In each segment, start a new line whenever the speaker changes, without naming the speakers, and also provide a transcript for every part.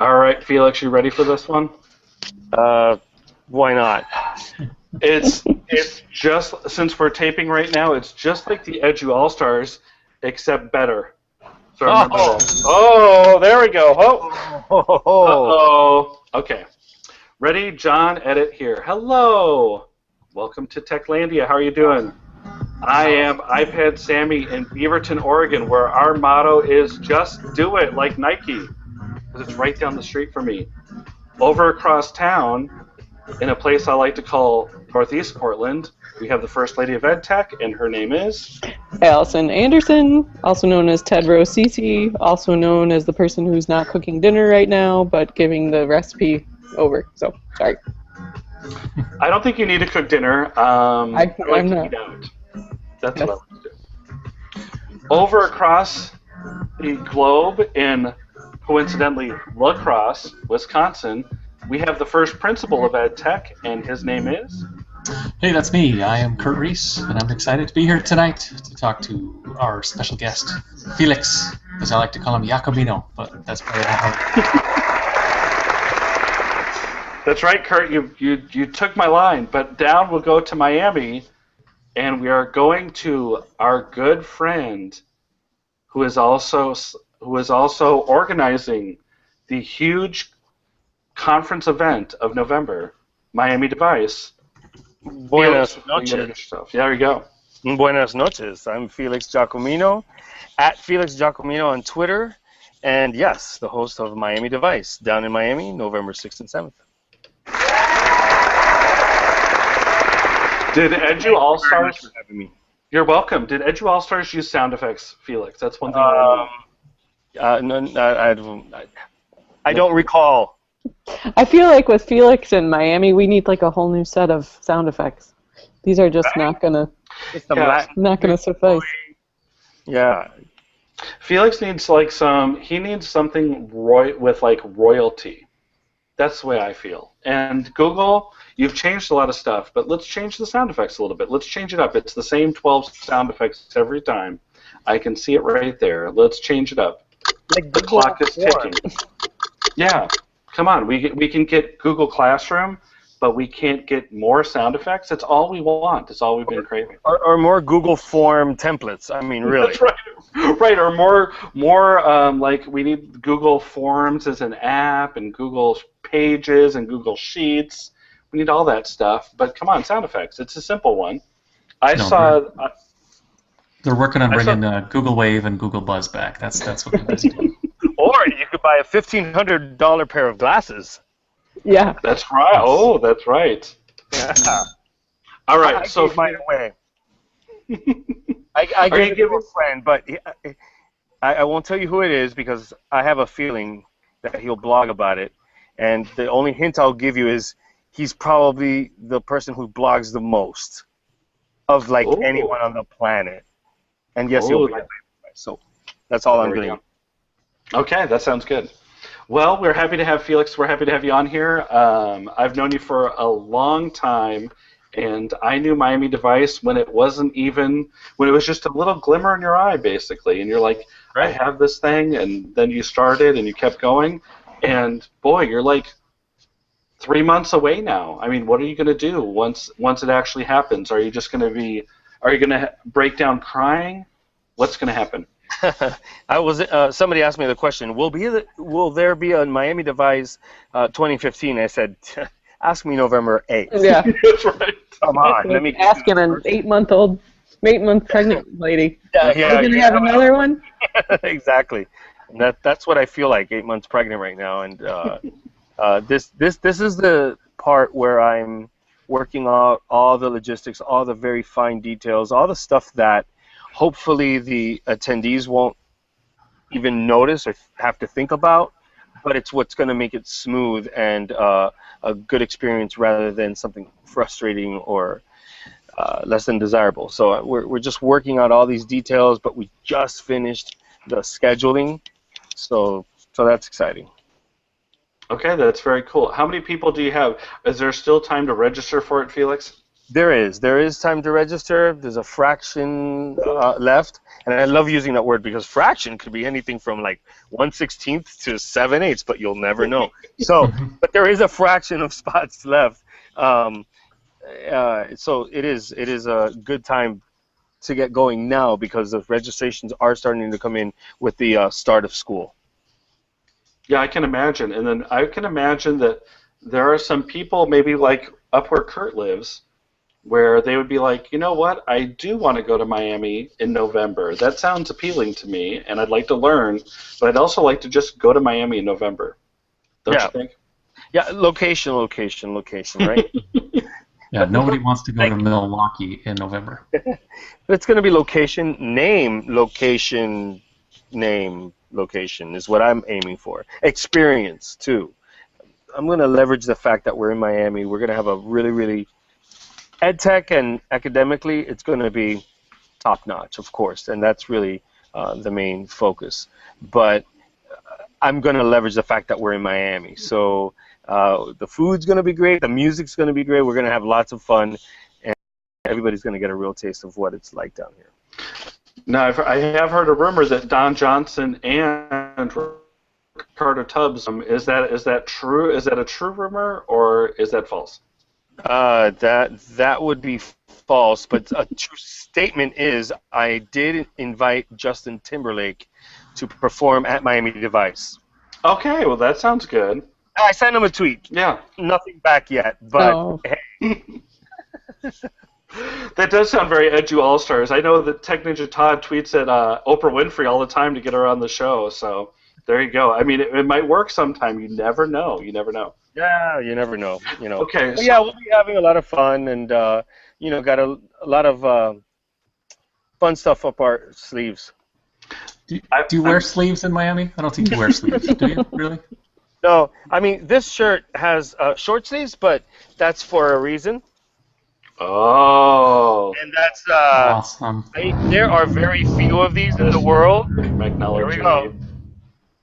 All right, Felix, you ready for this one?
Uh, why not?
It's just, since we're taping right now, it's just like the Edu All Stars, except better. So remember that. Oh, there we go. Oh.
Oh,
Uh-oh. Okay. Ready? John, edit here. Hello. Welcome to Techlandia. How are you doing? I am iPad Sammy in Beaverton, Oregon, where our motto is just do it, like Nike, because it's right down the street from me. Over across town, in a place I like to call Northeast Portland, we have the First Lady of EdTech, and her name is...
Allison Anderson, also known as Ted Rose Cece, also known as the person who's not cooking dinner right now, but giving the recipe over. So, sorry.
I don't think you need to cook dinner. I like to eat out. That's what I like to do. Over across the globe in, coincidentally, La Crosse, Wisconsin, we have the first principal of EdTech, and his name is...
Hey, that's me. I am Kurt Reese, and I'm excited to be here tonight to talk to our special guest, Felix, as I like to call him Jacomino, but that's probably not how...
That's right, Kurt. You took my line, but down we'll go to Miami, and we are going to our good friend who is also organizing the huge conference event of November, Miami Device.
buenas
Felix,
noches.
Yeah, there you go.
Buenas noches. I'm Felix Jacomino, at Felix Jacomino on Twitter, and yes, the host of Miami Device, down in Miami, November 6th and 7th.
Did Edu All Stars?
For having me.
You're welcome. Did Edu All Stars use sound effects, Felix? That's one thing I want
No, I don't recall.
I feel like with Felix in Miami, we need like a whole new set of sound effects. These are just not gonna suffice.
Yeah.
Felix needs like he needs something with like royalty. That's the way I feel. And Google, you've changed a lot of stuff, but let's change the sound effects a little bit. Let's change it up. It's the same 12 sound effects every time. I can see it right there. Let's change it up.
Like
the clock is ticking. Yeah. Come on. We can get Google Classroom, but we can't get more sound effects. That's all we want. That's all we've been craving.
Or more Google Form templates. I mean, really.
That's right. Right. Or more like we need Google Forms as an app, and Google Pages and Google Sheets. We need all that stuff. But come on, sound effects. It's a simple one.
They're working on bringing Google Wave and Google Buzz back. That's what they're busy doing.
Or you could buy a $1,500 pair of glasses.
Yeah.
That's right. Oh, that's right.
Yeah.
All right.
I
so
gave mine away. I gave it to a friend, but I won't tell you who it is because I have a feeling that he'll blog about it. And the only hint I'll give you is he's probably the person who blogs the most of anyone on the planet. And yes, he'll be there. So that's all I'm going to.
Okay, that sounds good. Well, we're happy to have Felix. We're happy to have you on here. I've known you for a long time, and I knew Miami Device when it was just a little glimmer in your eye, basically. And you're like, I have this thing, and then you started, and you kept going. And boy, you're like 3 months away now. I mean, what are you going to do once it actually happens? Are you going to break down crying? What's going to happen?
Somebody asked me the question, will there be a Miami Device 2015? I said, ask me November 8th.
Yeah.
That's right.
Come on. Let me
asking an 8-month pregnant lady.
Yeah,
Are you going to have another one?
Exactly. And that's what I feel like, 8 months pregnant right now. And this is the part where I'm working out all the logistics, all the very fine details, all the stuff that hopefully the attendees won't even notice or have to think about, but it's what's going to make it smooth and a good experience rather than something frustrating or less than desirable. So we're just working out all these details, but we just finished the scheduling, so that's exciting.
Okay, that's very cool. How many people do you have? Is there still time to register for it, Felix?
There is time to register. There's a fraction left, and I love using that word because fraction could be anything from like 1/16 to 7/8, but you'll never know. So, but there is a fraction of spots left. So it is a good time to get going now because the registrations are starting to come in with the start of school.
Yeah, I can imagine. And then I can imagine that there are some people, maybe like up where Kurt lives, where they would be like, you know what, I do want to go to Miami in November. That sounds appealing to me, and I'd like to learn, but I'd also like to just go to Miami in November. Don't you think?
Yeah, location, right?
Yeah, nobody wants to go to Milwaukee in November.
It's going to be location, name, location, is what I'm aiming for. Experience, too. I'm going to leverage the fact that we're in Miami. We're going to have a really, really ed tech and academically, it's going to be top notch, of course, and that's really the main focus. But I'm going to leverage the fact that we're in Miami. So the food's going to be great, the music's going to be great, we're going to have lots of fun, and everybody's going to get a real taste of what it's like down here.
Now, I have heard a rumor that Don Johnson and Ricardo Tubbs, is that true? Is that a true rumor, or is that false?
That would be false, but a true statement is I did invite Justin Timberlake to perform at Miami Device.
Okay, well that sounds good.
I sent him a tweet.
Yeah.
Nothing back yet, but hey.
That does sound very Edu All-Stars. I know that Tech Ninja Todd tweets at Oprah Winfrey all the time to get her on the show, so there you go. I mean, it might work sometime. You never know. You never know.
Yeah, you never know.
Okay.
So, yeah, we'll be having a lot of fun, and got a lot of fun stuff up our sleeves.
Do you wear sleeves in Miami? I don't think you wear sleeves. Do you really?
No, I mean this shirt has short sleeves, but that's for a reason.
Oh.
And that's
awesome.
There are very few of these in the world. There we go.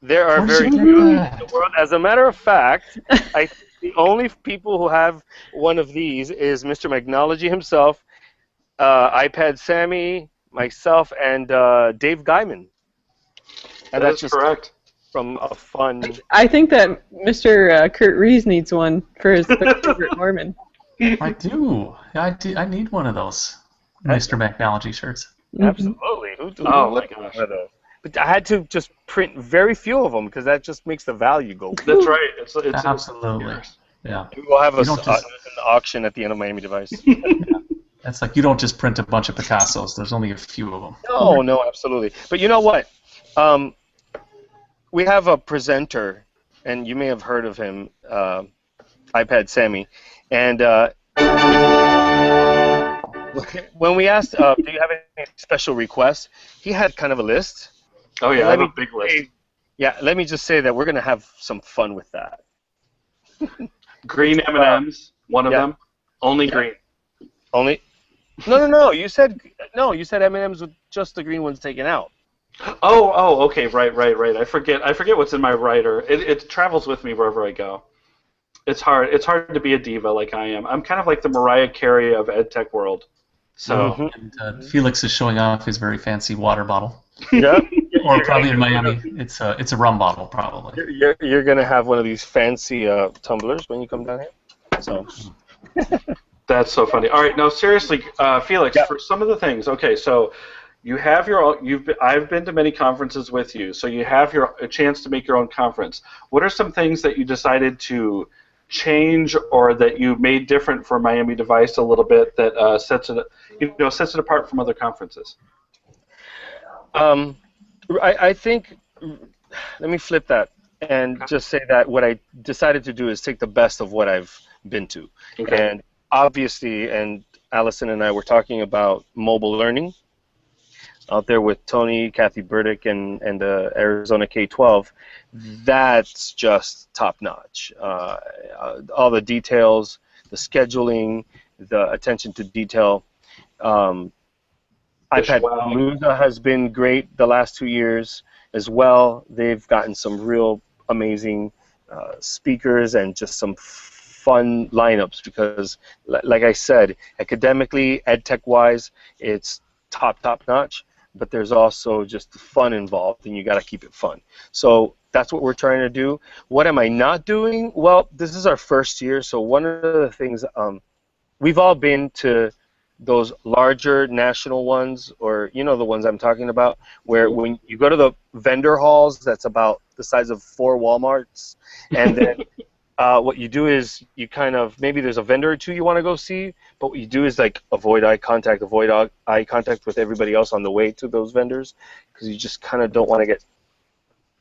There are very few in the world. As a matter of fact, the only people who have one of these is Mr. Magnology himself, iPad Sammy, myself, and Dave Guyman. And
that's just correct.
From a fun.
I think that Mr. Kurt Rees needs one for his favorite Mormon.
I do. I need one of those Mr. Magnology shirts.
Absolutely.
Oh my gosh.
But I had to just print very few of them because that just makes the value go.
That's right. It's
absolutely. Yeah.
We will have an auction at the end of Miami Device.
It's like you don't just print a bunch of Picassos. There's only a few of them.
No, absolutely. But you know what? We have a presenter, and you may have heard of him, iPad Sammy. And when we asked, do you have any special requests, he had kind of a list.
Oh, yeah, I have a big list.
Yeah, let me just say that we're going to have some fun with that.
Green M&Ms, one of them. Only green.
Only? No. You said M&Ms with just the green ones taken out.
Oh, okay, right. I forget what's in my writer. It travels with me wherever I go. It's hard to be a diva like I am. I'm kind of like the Mariah Carey of EdTech world. So
and, Felix is showing off his very fancy water bottle.
Yeah.
Or probably in Miami, it's a rum bottle probably.
You're gonna have one of these fancy tumblers when you come down here. So.
That's so funny. All right, now seriously, Felix, for some of the things. Okay, so you have I've been to many conferences with you, so you have a chance to make your own conference. What are some things that you decided to change or that you made different for Miami Device a little bit that sets it apart from other conferences?
I think, let me flip that and just say that what I decided to do is take the best of what I've been to. Okay. And obviously, and Allison and I were talking about mobile learning out there with Tony, Kathy Burdick, and the Arizona K-12. That's just top-notch. All the details, the scheduling, the attention to detail. iPad Palooza has been great the last 2 years as well. They've gotten some real amazing speakers and just some fun lineups because, like I said, academically, edtech-wise, it's top notch. But there's also just fun involved, and you got to keep it fun. So that's what we're trying to do. What am I not doing? Well, this is our first year, so one of the things we've all been to those larger national ones, or you know the ones I'm talking about, where when you go to the vendor halls, that's about the size of 4 Walmarts, and then what you do is you kind of, maybe there's a vendor or two you want to go see, but what you do is like avoid eye contact with everybody else on the way to those vendors, because you just kind of don't want to get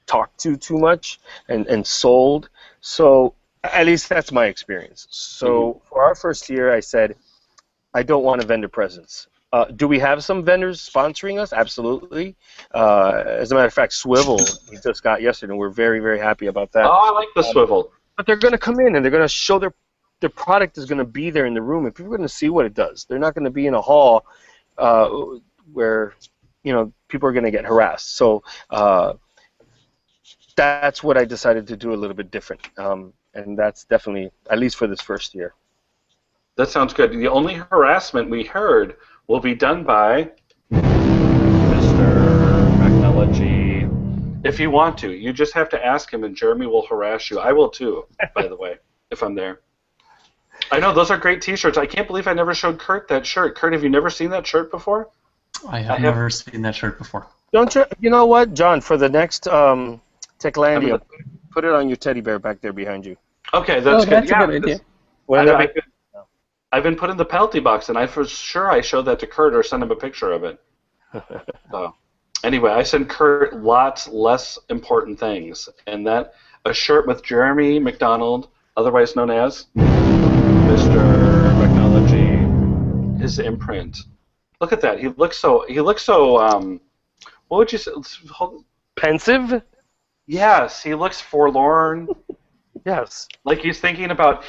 talked to too much and sold. So at least that's my experience. So for our first year, I said, I don't want a vendor presence. Do we have some vendors sponsoring us? Absolutely. As a matter of fact, Swivel, we just got yesterday, and we're very, very happy about that.
Oh, I like the Swivel.
But they're going to come in, and they're going to show their product is going to be there in the room, and people are going to see what it does. They're not going to be in a hall where, you know, people are going to get harassed. So that's what I decided to do a little bit different, and that's definitely, at least for this first year.
That sounds good. The only harassment we heard will be done by Mr. Technology. If you want to, you just have to ask him, and Jeremy will harass you. I will too, by the way, if I'm there. I know, those are great T-shirts. I can't believe I never showed Kurt that shirt. Kurt, have you never seen that shirt before?
I have never seen that shirt before.
Don't you? You know what, John? For the next Techlandia, put it on your teddy bear back there behind you.
Okay, that's good.
That's a good idea.
I've been put in the penalty box, and for sure I showed that to Kurt or sent him a picture of it. So, anyway, I sent Kurt lots less important things, and that a shirt with Jeremy McDonald, otherwise known as Mr. Technology, his imprint. Look at that. He looks so. What would you say?
Pensive?
Yes, he looks forlorn.
Yes.
Like he's thinking about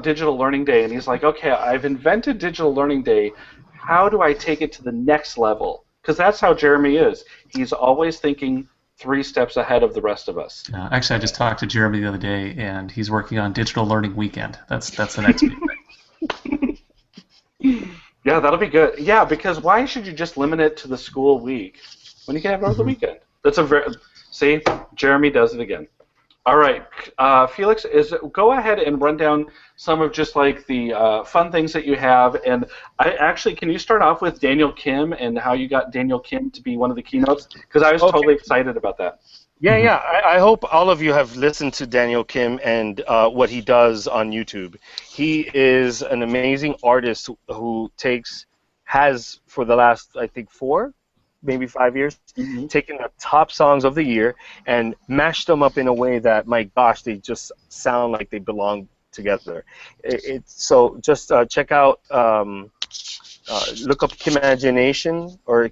Digital Learning Day, and he's like, okay, I've invented Digital Learning Day. How do I take it to the next level? Because that's how Jeremy is. He's always thinking 3 steps ahead of the rest of us.
Actually, I just talked to Jeremy the other day, and he's working on Digital Learning Weekend. That's the next big thing.
Yeah, that'll be good. Yeah, because why should you just limit it to the school week when you can have it over the weekend? That's a very see, Jeremy does it again. All right, Felix, go ahead and run down some of just like the fun things that you have, and can you start off with Daniel Kim and how you got Daniel Kim to be one of the keynotes? Because I was totally excited about that.
Yeah. I hope all of you have listened to Daniel Kim and what he does on YouTube. He is an amazing artist who has for the last, I think, 4, maybe 5 years, taken the top songs of the year and mashed them up in a way that, my gosh, they just sound like they belong together. So just check out, look up Kim Imagination or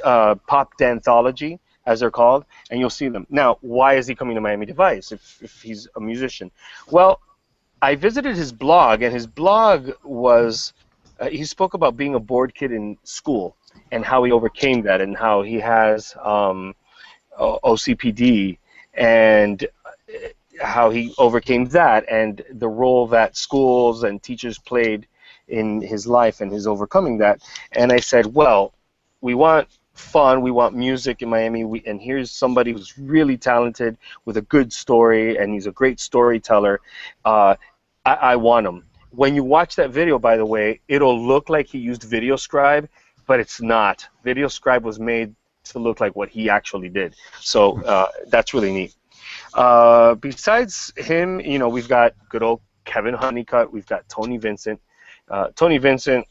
Pop Danthology, as they're called, and you'll see them. Now, why is he coming to Miami Device if he's a musician? Well, I visited his blog, and his blog was, he spoke about being a bored kid in school and how he overcame that, and how he has OCPD, and how he overcame that, and the role that schools and teachers played in his life and his overcoming that. And I said, well, we want fun, we want music in Miami, and here's somebody who's really talented with a good story, and he's a great storyteller. I want him. When you watch that video, by the way, it'll look like he used VideoScribe, but it's not. VideoScribe was made to look like what he actually did. So that's really neat. Besides him, you know, we've got good old Kevin Honeycutt. We've got Tony Vincent. Tony Vincent,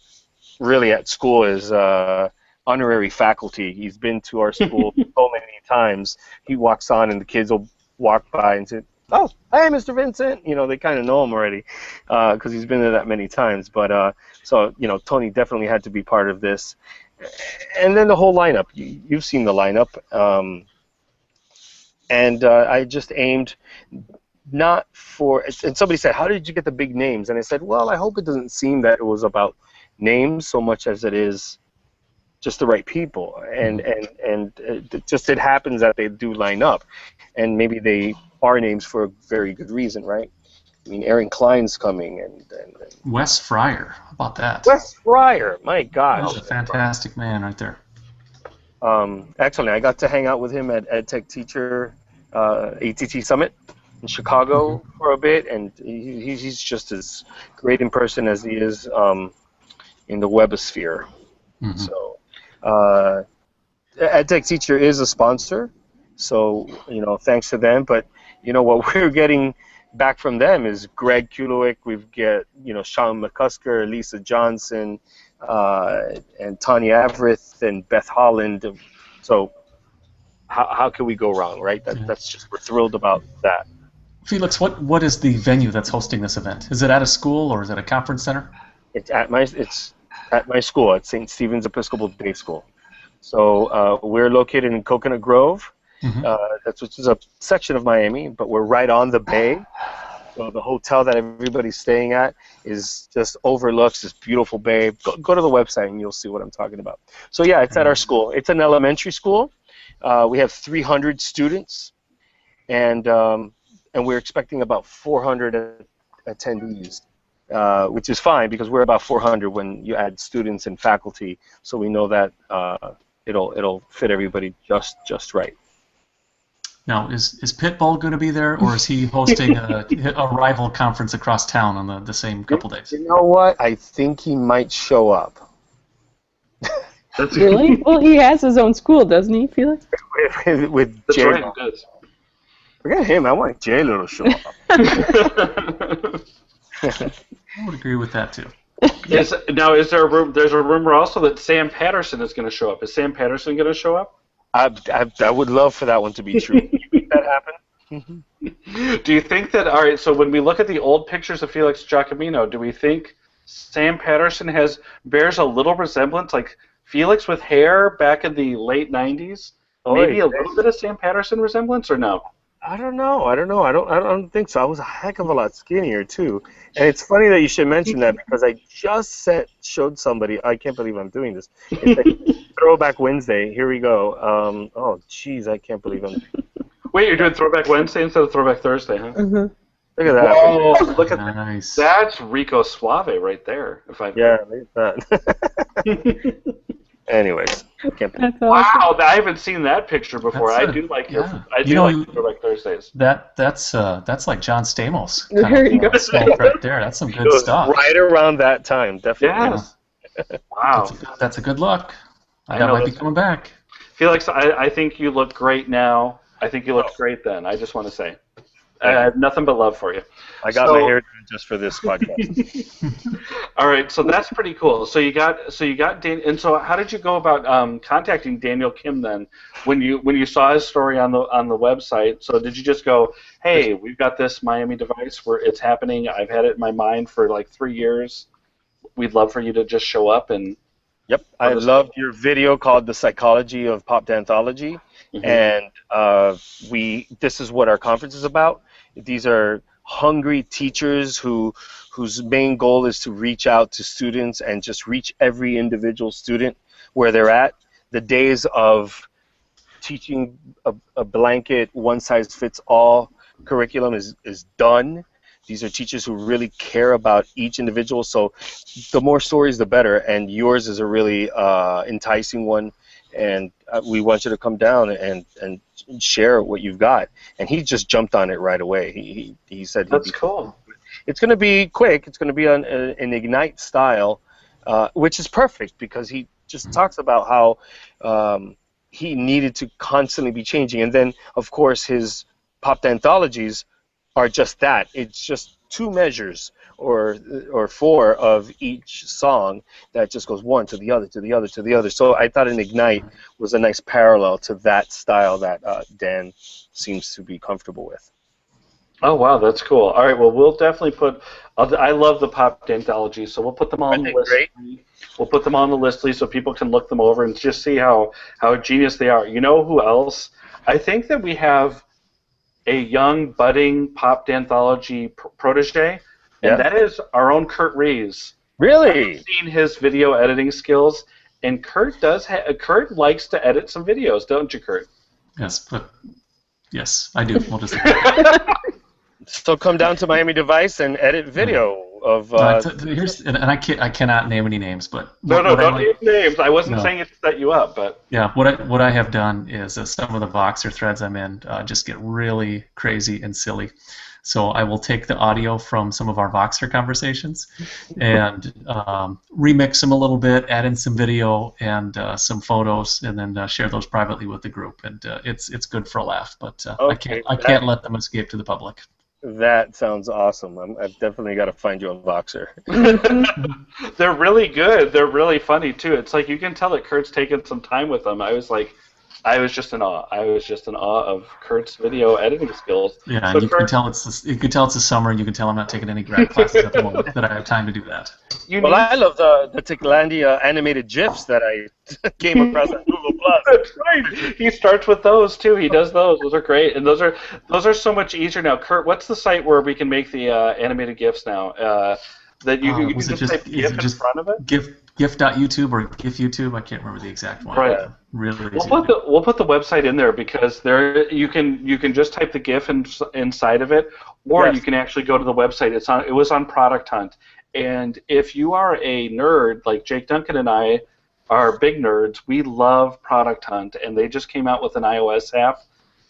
really at school, is honorary faculty. He's been to our school so many times. He walks on, and the kids will walk by and say, "Oh, hey, Mr. Vincent." You know, they kind of know him already because he's been there that many times. But so, you know, Tony definitely had to be part of this. And then the whole lineup. You've seen the lineup. And I just aimed not for, and somebody said, how did you get the big names? And I said, well, I hope it doesn't seem that it was about names so much as it is just the right people. And it happens that they do line up. And maybe they are names for a very good reason, right? I mean, Aaron Klein's coming, and
Wes Fryer. How about that?
Wes Fryer. My gosh.
That's a fantastic man right there.
Actually, I got to hang out with him at EdTech Teacher ATT Summit in Chicago for a bit, and he's just as great in person as he is in the webosphere. So, EdTech Teacher is a sponsor, so thanks to them. But what we're getting back from them is Greg Kulowick. We've got Sean McCusker, Lisa Johnson, and Tanya Avrith and Beth Holland. So how can we go wrong, right? That's just, we're thrilled about that.
Felix, what is the venue that's hosting this event? Is it at a school or is it a conference center?
It's at my school, at St. Stephen's Episcopal Day School. So we're located in Coconut Grove. Which is a section of Miami, but we're right on the bay. So the hotel that everybody's staying at just overlooks this beautiful bay. Go to the website and you'll see what I'm talking about. So yeah, it's at our school. It's an elementary school. We have 300 students, and we're expecting about 400 attendees, which is fine because we're about 400 when you add students and faculty. So we know that it'll fit everybody just right.
Now, is Pitbull going to be there, or is he hosting a rival conference across town on the same couple days?
You know what? I think he might show up.
Really? Well, he has his own school, doesn't he, Felix?
with
That's
Jay.
right, he does.
Forget him. I want J-Lo to show up.
I would agree with that, too.
Is there a room? There's a rumor also that Sam Patterson is going to show up. Is Sam Patterson going to show up?
I would love for that one to be true. Do you think that happen?
Do you think that, all right, so when we look at the old pictures of Felix Jacomino, do we think Sam Patterson bears a little resemblance, like Felix with hair back in the late 90s? Maybe a little bit of Sam Patterson resemblance, or no?
I don't know. I don't think so. I was a heck of a lot skinnier too. And it's funny that you should mention that because I just showed somebody. I can't believe I'm doing this. It's like Throwback Wednesday. Here we go. Oh, jeez, I can't believe I'm.
Wait, you're doing Throwback Wednesday instead of Throwback Thursday, huh?
Look at that.
Whoa, look at
Nice.
that. That's Rico Suave right there.
Yeah, look at that. Anyways, can't believe.
That's awesome.
Wow, I haven't seen that picture before. I do like Throwback Thursdays.
That's like John Stamos.
There you go.
Right there. That's some good stuff.
Right around that time, definitely.
Yes. Wow.
That's a good look.
I
That
know
might be
that's-
coming back.
Felix, I think you look great now. I think you looked great then. I just want to say. I have nothing but love for you.
I got my hair done just for this podcast.
All right, so that's pretty cool. So you got Dan, and so how did you go about contacting Daniel Kim then when you saw his story on the website? So did you just go, hey, we've got this Miami device where it's happening. I've had it in my mind for like 3 years. We'd love for you to just show up and.
Yep, I loved your video called "The Psychology of Pop Danthology," and this is what our conference is about. These are hungry teachers whose main goal is to reach out to students and just reach every individual student where they're at. The days of teaching a blanket one-size-fits-all curriculum is done. These are teachers who really care about each individual, so the more stories, the better, and yours is a really enticing one, and we want you to come down and share what you've got. And he just jumped on it right away. He said
That's cool.
It's going to be quick. It's going to be an Ignite style, which is perfect because he just talks about how he needed to constantly be changing. And then, of course, his pop anthologies are just that. It's just 2 measures or 4 of each song that just goes one to the other, to the other, to the other. So I thought an Ignite was a nice parallel to that style that Dan seems to be comfortable with.
Oh wow, that's cool. All right, well we'll definitely put. I love the pop anthology, so we'll put them on the list.
Great?
We'll put them on the list so people can look them over and just see how genius they are. You know who else? I think that we have a young budding pop anthology protege, and that is our own Kurt Rees.
Really?
I've seen his video editing skills, and Kurt Kurt likes to edit some videos, don't you, Kurt?
Yes, I do. We'll just.
So come down to Miami Device and edit video of.
I cannot name any names, but
No, don't name names. I wasn't
No.
saying it to set you up, but
Yeah, what I have done is some of the Voxer threads I'm in just get really crazy and silly. So I will take the audio from some of our Voxer conversations and remix them a little bit, add in some video and some photos, and then share those privately with the group. And it's good for a laugh, but
Okay,
I can't let them escape to the public.
That sounds awesome. I've definitely got to find you on Voxer.
they're really good. They're really funny too. It's like you can tell that Kurt's taken some time with them. I was just in awe. I was just in awe of Kurt's video editing skills.
Yeah,
So
and you can tell it's the summer, and you can tell I'm not taking any grad classes at the moment that I have time to do that.
Well, I love the Techlandia animated GIFs that I came across on Google Plus.
That's right. He starts with those too. He does those. Those are great, and those are so much easier now. Kurt, what's the site where we can make the animated GIFs now? That you can just type GIF in front of it.
GIF.YouTube or GIF YouTube. I can't remember the exact one.
Right.
Really easy.
We'll put the website in there because there you can just type the GIF inside of it, or
Yes.
you can actually go to the website. It was on Product Hunt, and if you are a nerd like Jake Duncan and I are big nerds, we love Product Hunt, and they just came out with an iOS app.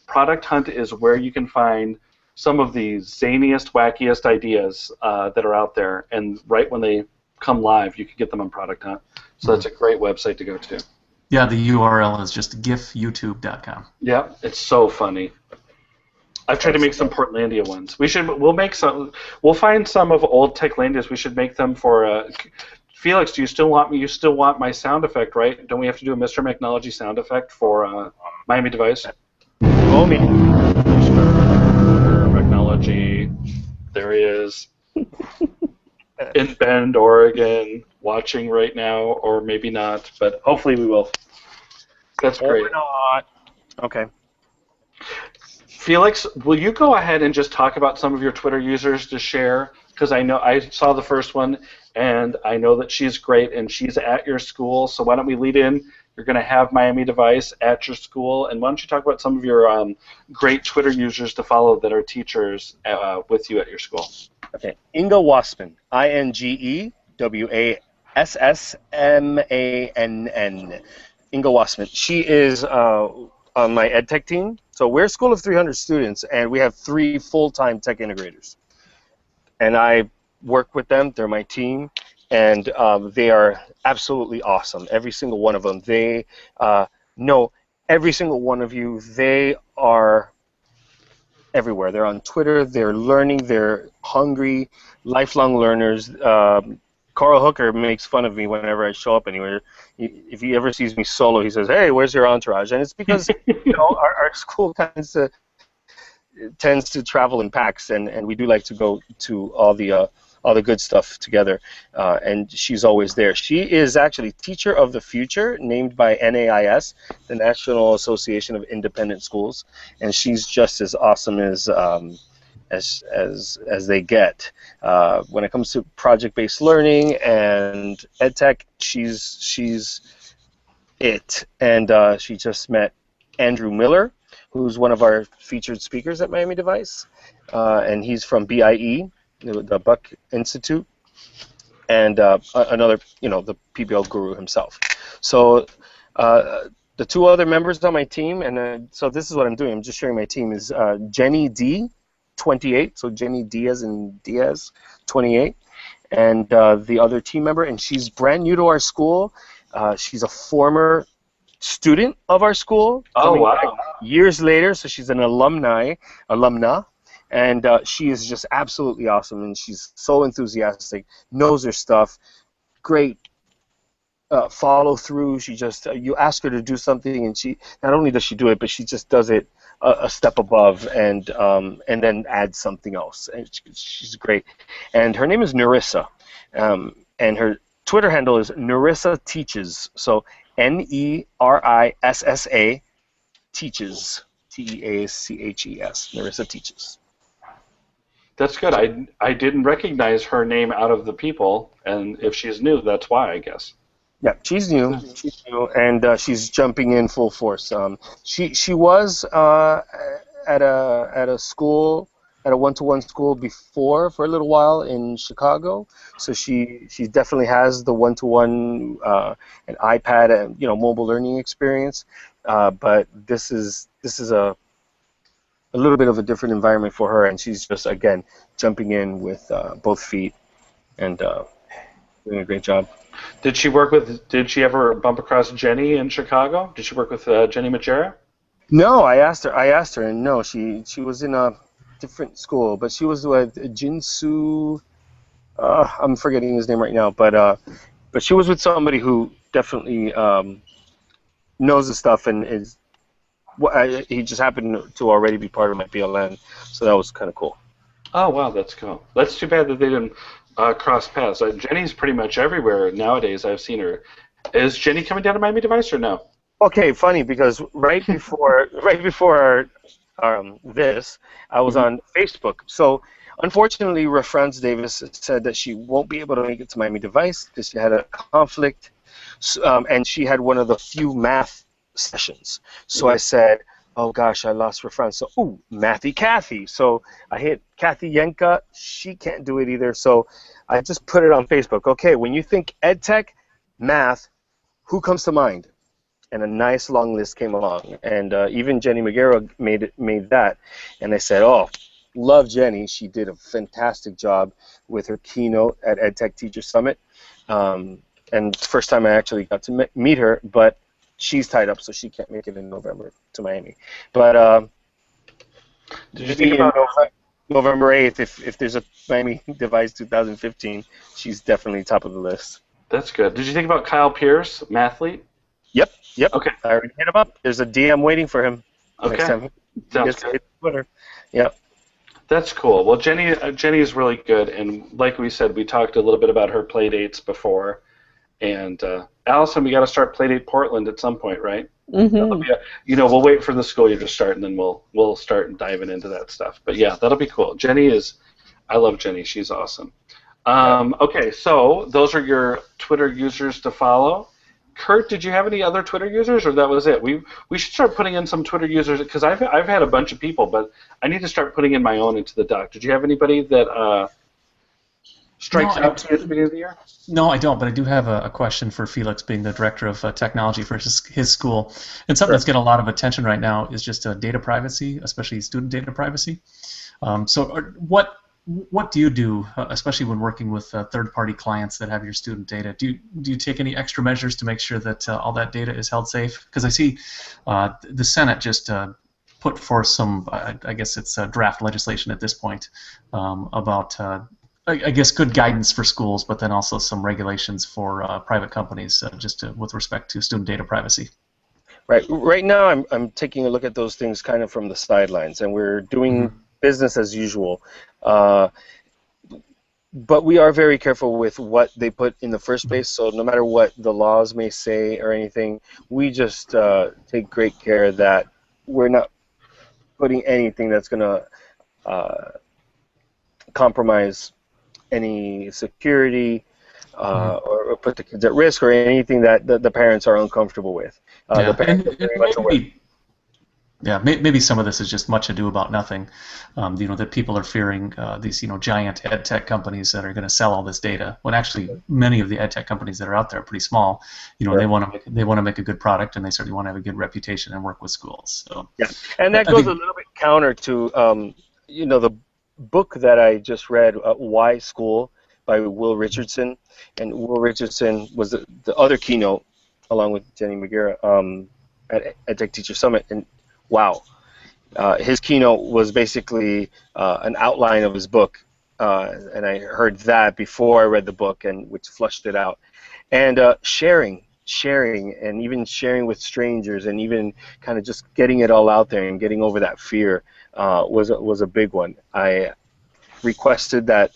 Product Hunt is where you can find some of the zaniest, wackiest ideas that are out there, and right when they come live, you can get them on Product Hunt. So that's a great website to go to.
Yeah, the URL is just gifyoutube.com.
Yeah, it's so funny. I've tried to make some Portlandia ones. We'll find some of old Techlandias. We should make them for. Felix, do you still want me? You still want my sound effect, right? Don't we have to do a Mr. Technology sound effect for Miami Device?
Oh, me.
Mr. Technology. There he is. In Bend, Oregon, watching right now, or maybe not, but hopefully we will. That's great.
Or not. Okay.
Felix, will you go ahead and just talk about some of your Twitter users to share? Because I know I saw the first one, and I know that she's great, and she's at your school. So why don't we lead in? You're going to have Miami Device at your school, and why don't you talk about some of your great Twitter users to follow that are teachers with you at your school?
Okay. Inga Wassmann. INGEWASSMANN. Inga Wassmann. She is on my EdTech team. So we're a school of 300 students, and we have 3 full-time tech integrators. And I work with them. They're my team, and they are absolutely awesome. Every single one of them. They know every single one of you. They are everywhere. They're on Twitter. They're learning. They're hungry, lifelong learners. Carl Hooker makes fun of me whenever I show up anywhere. If he ever sees me solo, he says, "Hey, where's your entourage?" And it's because our school tends to travel in packs, and we do like to go to all the good stuff together. And she's always there. She is actually Teacher of the Future, named by NAIS, the National Association of Independent Schools, and she's just as awesome as they get. When it comes to project-based learning and EdTech, she's it. And she just met Andrew Miller, who's one of our featured speakers at Miami Device, and he's from BIE, the Buck Institute, and another, the PBL guru himself. So the 2 other members on my team, and so this is what I'm doing. I'm just sharing my team, is Jenny D, 28, so Jenny Diaz and Diaz, 28, and the other team member, and she's brand new to our school. She's a former student of our school.
Oh, wow.
Years later, so she's an alumna, and she is just absolutely awesome, and she's so enthusiastic, knows her stuff, great follow through. She just, you ask her to do something, and she, not only does she do it, but she just does it a step above, and then adds something else. And she's great. And her name is Nerissa, and her Twitter handle is Nerissa Teaches. So NERISSA Teaches, TEACHES. Nerissa Teaches.
That's good. I didn't recognize her name out of the people, and if she's new, that's why, I guess.
Yeah, she's new. And she's jumping in full force. She was at a school at a one-to-one school before for a little while in Chicago, so she definitely has the one-to-one and iPad and mobile learning experience. But this is a little bit of a different environment for her, and she's just again jumping in with both feet and doing a great job.
Did she ever bump across Jenny in Chicago? Did she work with Jenny Majera?
No, I asked her, and no, she was in a different school, but she was with Jinsu. I'm forgetting his name right now, but she was with somebody who definitely knows the stuff and is. He just happened to already be part of my BLN, so that was kind of cool.
Oh, wow, that's cool. That's too bad that they didn't cross paths. Jenny's pretty much everywhere nowadays. I've seen her. Is Jenny coming down to Miami Device or no?
Okay, funny because right before this, I was on Facebook. So unfortunately, Refrance Davis said that she won't be able to make it to Miami Device because she had a conflict, and she had one of the few math sessions. So I said, oh gosh, I lost Refrance. So, ooh, Mathy Kathy. So I hit Kathy Yenka. She can't do it either. So I just put it on Facebook. Okay, when you think EdTech, math, who comes to mind? And a nice long list came along. And even Jenny Magera made that. And I said, oh, love Jenny. She did a fantastic job with her keynote at EdTech Teacher Summit. And first time I actually got to meet her, but she's tied up, so she can't make it in November to Miami. But
did you think about
November 8th, if there's a Miami Device 2015, she's definitely top of the list.
That's good. Did you think about Kyle Pierce, mathlete?
Yep.
Okay.
I already hit him up. There's a DM waiting for him.
Okay.
Next time he gets to hit Twitter. Yep.
That's cool. Well, Jenny is really good, and like we said, we talked a little bit about her play dates before. And Allison, we got to start Playdate Portland at some point, right?
Mm-hmm.
We'll wait for the school year to start, and then we'll start diving into that stuff. But yeah, that'll be cool. I love Jenny. She's awesome. Okay, so those are your Twitter users to follow. Kurt, did you have any other Twitter users, or that was it? We should start putting in some Twitter users because I've had a bunch of people, but I need to start putting in my own into the doc. Did you have anybody that strikes out to you at the beginning of the year?
No, I don't, but I do have a question for Felix, being the director of technology for his school. And something that's getting a lot of attention right now is just data privacy, especially student data privacy. So what do you do, especially when working with third-party clients that have your student data? Do you take any extra measures to make sure that all that data is held safe? Because I see the Senate just put forth some, I guess it's draft legislation at this point, about I guess good guidance for schools, but then also some regulations for private companies, with respect to student data privacy.
Right. Right now, I'm taking a look at those things kind of from the sidelines, and we're doing business as usual. But we are very careful with what they put in the first place. So no matter what the laws may say or anything, we just take great care that we're not putting anything that's going to compromise any security or put the kids at risk or anything that the parents are uncomfortable with. The parents are very much aware.
Yeah, maybe some of this is just much ado about nothing. That people are fearing these giant ed tech companies that are going to sell all this data. When actually many of the ed tech companies that are out there are pretty small. They want to make a good product, and they certainly want to have a good reputation and work with schools. So
yeah, and that goes a little bit counter to the book that I just read, Why School by Will Richardson, and Will Richardson was the other keynote along with Jenny Magera at EdTech Teacher Summit, and wow, his keynote was basically an outline of his book, and I heard that before I read the book, and which flushed it out, and sharing, and even sharing with strangers, and even kind of just getting it all out there and getting over that fear was a big one. I requested that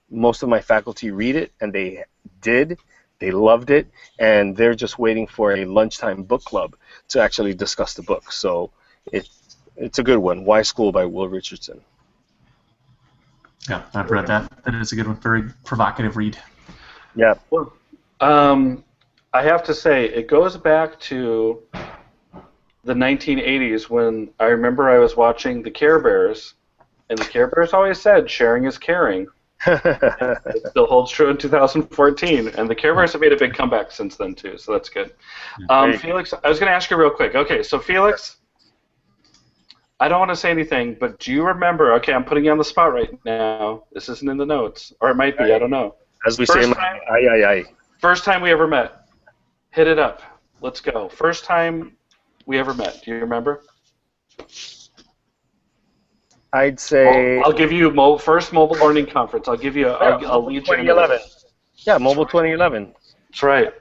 most of my faculty read it, and they did. They loved it, and they're just waiting for a lunchtime book club to actually discuss the book. So it's a good one. Why School by Will Richardson.
Yeah, I've read that. That is a good one. Very provocative read.
Yeah.
Well, I have to say, it goes back to the 1980s when I remember I was watching the Care Bears, And the Care Bears always said sharing is caring. It still holds true in 2014, and the Care Bears have made a big comeback since then too, so that's good. Felix, I was going to ask you real quick. Okay, so Felix, I don't want to say anything, but do you remember? Okay, I'm putting you on the spot right now. This isn't in the notes, or it might be. I don't know.
As we say, aye.
First time we ever met. Hit it up. Let's go. First time we ever met. Do you remember?
I'd say.
I'll give you first mobile learning conference. I'll give you a lead.
2011. Yeah, mobile 2011.
That's right.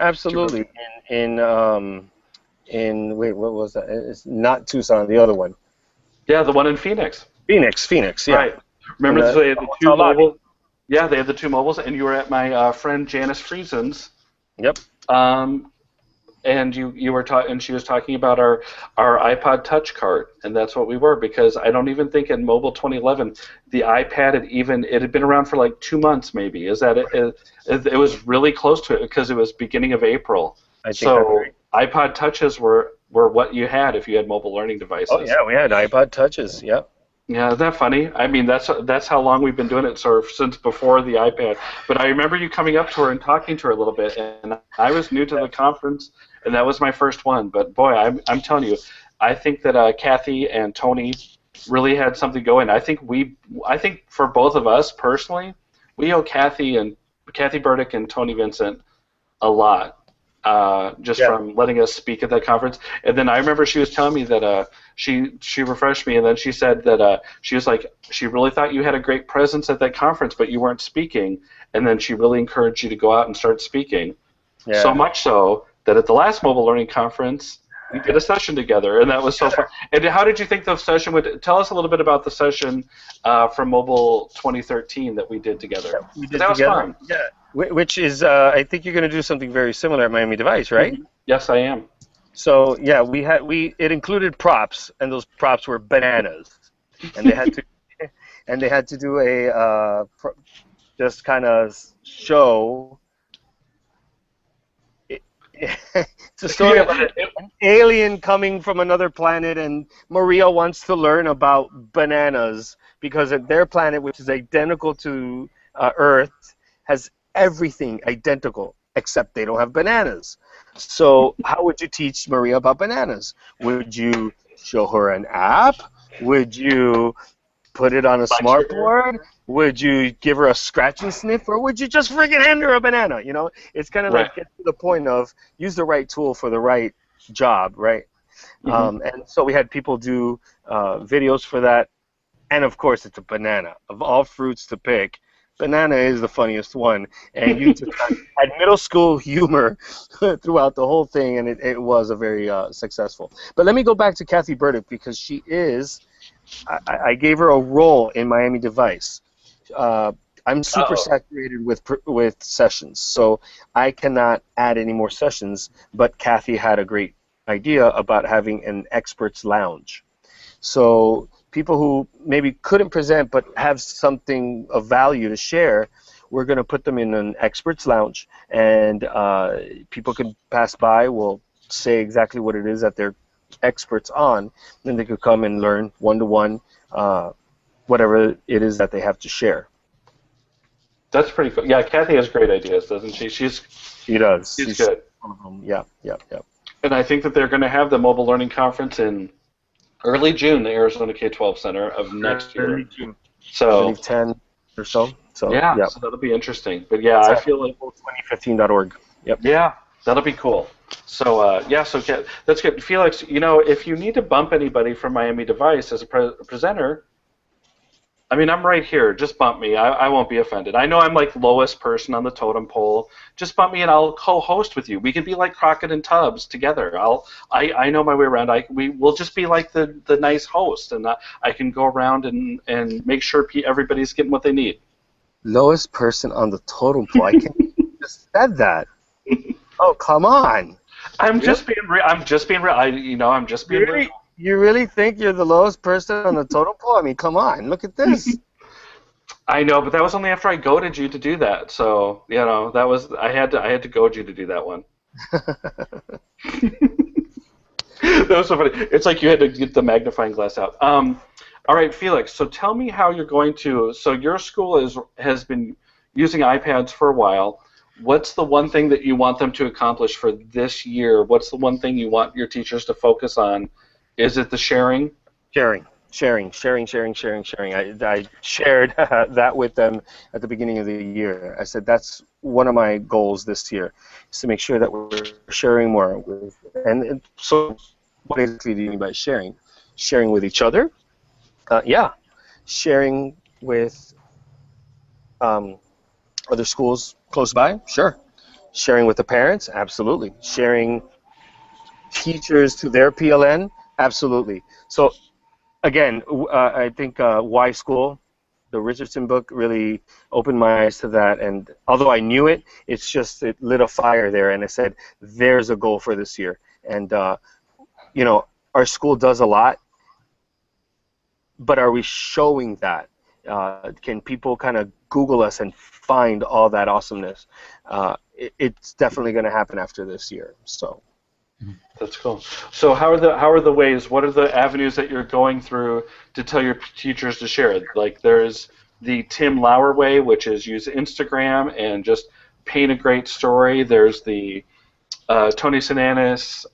Absolutely. In wait, what was that? It's not Tucson, the other one.
Yeah, the one in Phoenix.
Phoenix. Yeah.
Right. Remember they had the two mobile. Yeah, they had the two mobiles, and you were at my friend Janice Friesen's.
Yep.
And you were and she was talking about our iPod Touch cart, and that's what we were, because I don't even think in mobile 2011 the iPad had been around for like 2 months maybe. Is that it? It was really close to it because it was beginning of April.
I think so
iPod Touches were what you had if you had mobile learning devices.
Oh yeah, we had iPod Touches. Yep.
Yeah, isn't that funny? I mean, that's how long we've been doing it, sort of since before the iPad. But I remember you coming up to her and talking to her a little bit, and I was new to the conference, and that was my first one. But boy, I'm telling you, I think that Kathy and Tony really had something going. I think for both of us personally, we owe Kathy Burdick and Tony Vincent a lot. From letting us speak at that conference. And then I remember she was telling me that she refreshed me, and then she said that she was like, she really thought you had a great presence at that conference, but you weren't speaking, and then she really encouraged you to go out and start speaking. Yeah. So much so that at the last Mobile Learning Conference, we did a session together, and that was so fun. And how did you think the session would? Tell us a little bit about the session from Mobile 2013 that we did together.
We did
that was fun.
Yeah. Which is, I think you're going to do something very similar at Miami Device, right?
Mm-hmm. Yes, I am.
So yeah, it included props, and those props were bananas, and they had to do a just kind of show. It's a story about an alien coming from another planet, and Maria wants to learn about bananas because their planet, which is identical to Earth, has everything identical except they don't have bananas. So how would you teach Maria about bananas? Would you show her an app? Would you put it on a smartboard? Would you give her a scratch and sniff, or would you just friggin' hand her a banana? You know, it's kind of like get to the point of use the right tool for the right job, right? Mm-hmm. And so we had people do videos for that, and of course it's a banana. Of all fruits to pick, banana is the funniest one, and you just had middle school humor throughout the whole thing, and it was a very successful. But let me go back to Kathy Burdick, because she is, I gave her a role in Miami Device. I'm super saturated with sessions, so I cannot add any more sessions, but Kathy had a great idea about having an experts lounge. So people who maybe couldn't present but have something of value to share, we're going to put them in an experts lounge, and people can pass by, will say exactly what it is that they're experts on, then they could come and learn one-to-one whatever it is that they have to share.
That's pretty cool. Yeah, Kathy has great ideas, doesn't she?
She does.
She's good.
Yeah.
And I think that they're going to have the Mobile Learning Conference in early June, the Arizona K-12 Center of next year.
Early June.
So
I believe 10 or so. So
yeah, so that'll be interesting. But yeah, I feel like
2015.org. Yep.
Yeah, that'll be cool. So that's good. Felix, if you need to bump anybody from Miami Device as a presenter, I mean, I'm right here. Just bump me. I won't be offended. I know I'm like lowest person on the totem pole. Just bump me and I'll co-host with you. We can be like Crockett and Tubbs together. I know my way around. We'll just be like the nice host, and I can go around and make sure everybody's getting what they need.
Lowest person on the totem pole. I can't just said that. Oh, come on.
I'm just being real. I'm just being real. I'm just being real.
You really think you're the lowest person on the totem pole? I mean, come on, look at this.
I know, but that was only after I goaded you to do that. So that was I had to goad you to do that one. That was so funny. It's like you had to get the magnifying glass out. All right, Felix. So tell me how you're going to. So your school has been using iPads for a while. What's the one thing that you want them to accomplish for this year? What's the one thing you want your teachers to focus on? Is it the sharing?
Sharing. I shared that with them at the beginning of the year. I said that's one of my goals this year, is to make sure that we're sharing more. And so, what exactly do you mean by sharing? Sharing with each other? Yeah. Sharing with other schools close by? Sure. Sharing with the parents? Absolutely. Sharing teachers to their PLN? Absolutely. So again, I think Why School, the Richardson book, really opened my eyes to that. And although I knew it, it lit a fire there, and I said, there's a goal for this year. And our school does a lot, but are we showing that? Can people kind of Google us and find all that awesomeness? It's definitely going to happen after this year. So.
That's cool. So how are the ways? What are the avenues that you're going through to tell your teachers to share it? Like there's the Tim Lauer way, which is use Instagram and just paint a great story. There's the Tony Sinanis,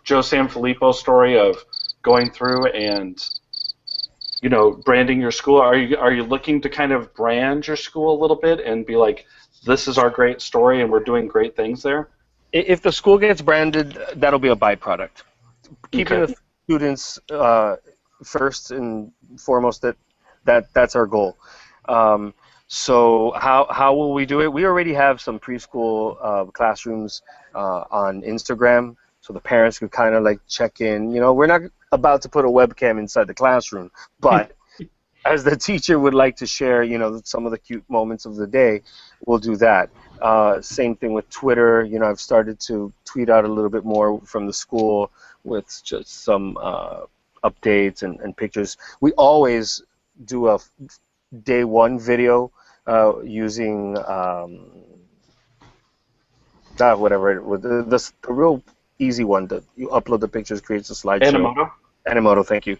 Joe Sanfilippo story of going through and branding your school. Are you looking to kind of brand your school a little bit and be like, this is our great story and we're doing great things there?
If the school gets branded, that'll be a byproduct. Keeping the students first and foremost, that's our goal. So how will we do it? We already have some preschool classrooms on Instagram, so the parents could kind of like check in. We're not about to put a webcam inside the classroom, but as the teacher would like to share, some of the cute moments of the day, we'll do that. Same thing with Twitter. I've started to tweet out a little bit more from the school with just some updates and pictures. We always do a day one video using the real easy one that you upload the pictures, creates a slideshow. Animoto, thank you.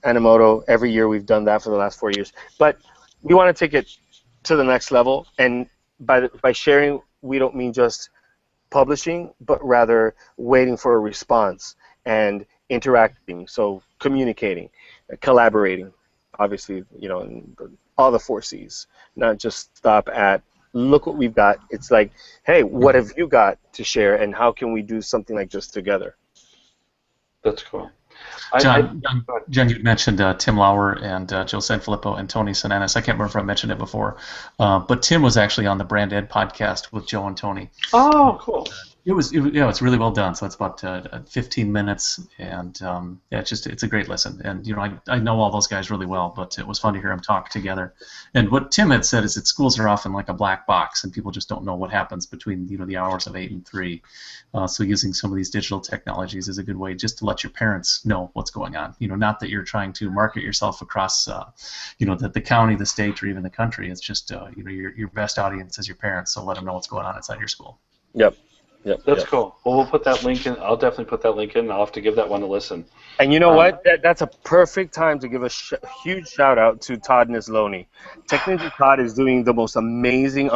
Animoto, every year we've done that for the last 4 years. But we want to take it to the next level, and by sharing, we don't mean just publishing, but rather waiting for a response and interacting, so communicating, collaborating, obviously, in all the 4 C's, not just stop at, look what we've got. It's like, hey, what have you got to share, and how can we do something like this together?
That's cool.
John, you mentioned Tim Lauer and Joe Sanfilippo and Tony Sinanis. I can't remember if I mentioned it before, but Tim was actually on the Brand Ed podcast with Joe and Tony.
Oh, cool.
It's really well done. So it's about 15 minutes, and it's a great listen. And I know all those guys really well, but it was fun to hear them talk together. And what Tim had said is that schools are often like a black box, and people just don't know what happens between the hours of 8 and 3. So using some of these digital technologies is a good way just to let your parents know what's going on. Not that you're trying to market yourself across, the county, the state, or even the country. It's just your best audience is your parents. So let them know what's going on inside your school.
Yep.
That's cool. Well, we'll put that link in. I'll definitely put that link in, and I'll have to give that one a listen.
And you know what? That's a perfect time to give a huge shout-out to Todd Nisloni. Techlandia Todd is doing the most amazing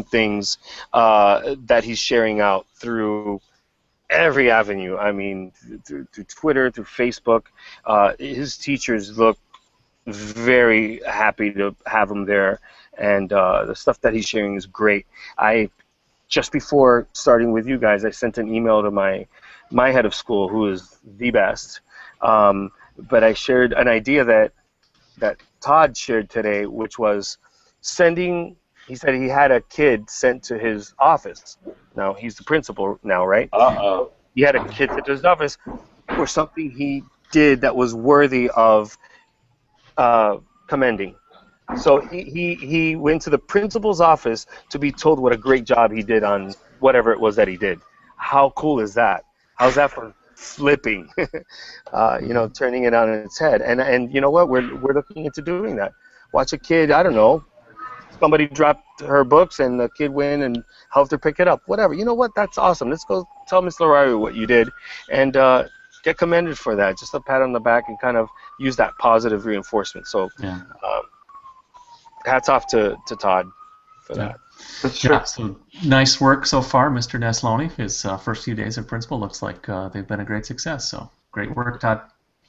things that he's sharing out through every avenue. I mean, through Twitter, through Facebook. His teachers look very happy to have him there, and the stuff that he's sharing is great. Just before starting with you guys, I sent an email to my head of school, who is the best. But I shared an idea that Todd shared today, which was sending. He said he had a kid sent to his office. Now he's the principal now, right? He had a kid sent to his office for something he did that was worthy of commending. So he went to the principal's office to be told what a great job he did on whatever it was that he did. How cool is that? How's that for flipping? Turning it on its head. And you know what? We're looking into doing that. Watch a kid, I don't know, somebody dropped her books and the kid went and helped her pick it up. Whatever. You know what? That's awesome. Let's go tell Miss Larario what you did, and get commended for that. Just a pat on the back and kind of use that positive reinforcement. So,
Yeah.
hats off to Todd for
Yeah.
that.
That's true.
Yeah, so nice work so far, Mr. Nesloni. His first few days of principal looks like they've been a great success. So great work, Todd.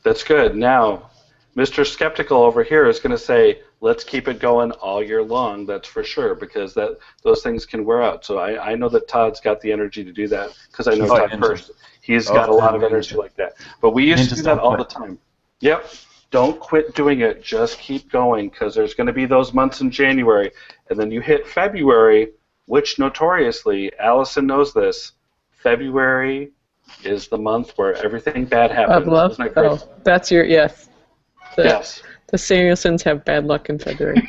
That's good. Now, Mr. Skeptical over here is going to say, let's keep it going all year long, that's for sure, because those things can wear out. So I know that Todd's got the energy to do that, because I know
Oh,
Todd
yeah.
first. He's got a lot of
Ninja.
energy like that. But we used to
Ninjas
do that
don't
all
quit.
the time. Yep. Don't quit doing it. Just keep going, because there's going to be those months in January. And then you hit February, which notoriously, Allison knows this, February is the month where everything bad happens.
Of love?
Isn't that crazy?
Oh, that's your, yes.
Yes.
The Samuelsons have bad luck in February.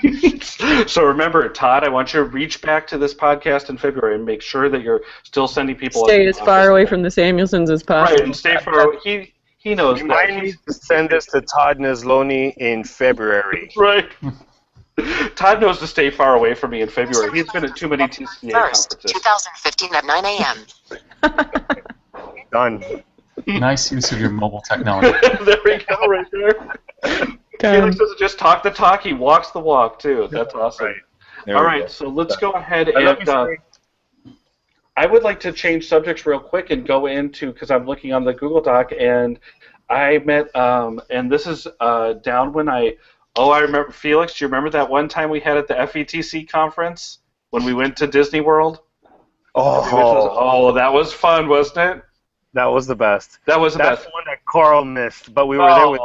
So remember, Todd, I want you to reach back to this podcast in February and make sure that you're still sending people.
Stay as far away from the Samuelsons as possible.
Right, and stay far away. He knows
Remind
that.
me to send this to Todd Nesloni in February.
Right. Todd knows to stay far away from me in February. He's been at too many TCA
First,
conferences.
2015 at 9 a.m.
Done.
Nice use of your mobile technology.
There we go, right there. Felix doesn't just talk the talk; he walks the walk too. That's awesome.
Right. There
All
we
right,
go.
so let's go ahead
I love
and.
you, Frank.
I would like to change subjects real quick and go into, because I'm looking on the Google Doc, and I met, and this is down when I remember, Felix, do you remember that one time we had at the FETC conference when we went to Disney World?
Oh,
That was fun, wasn't it?
that was the best.
That was the
That's
best.
the one that Carl missed, but we were there with.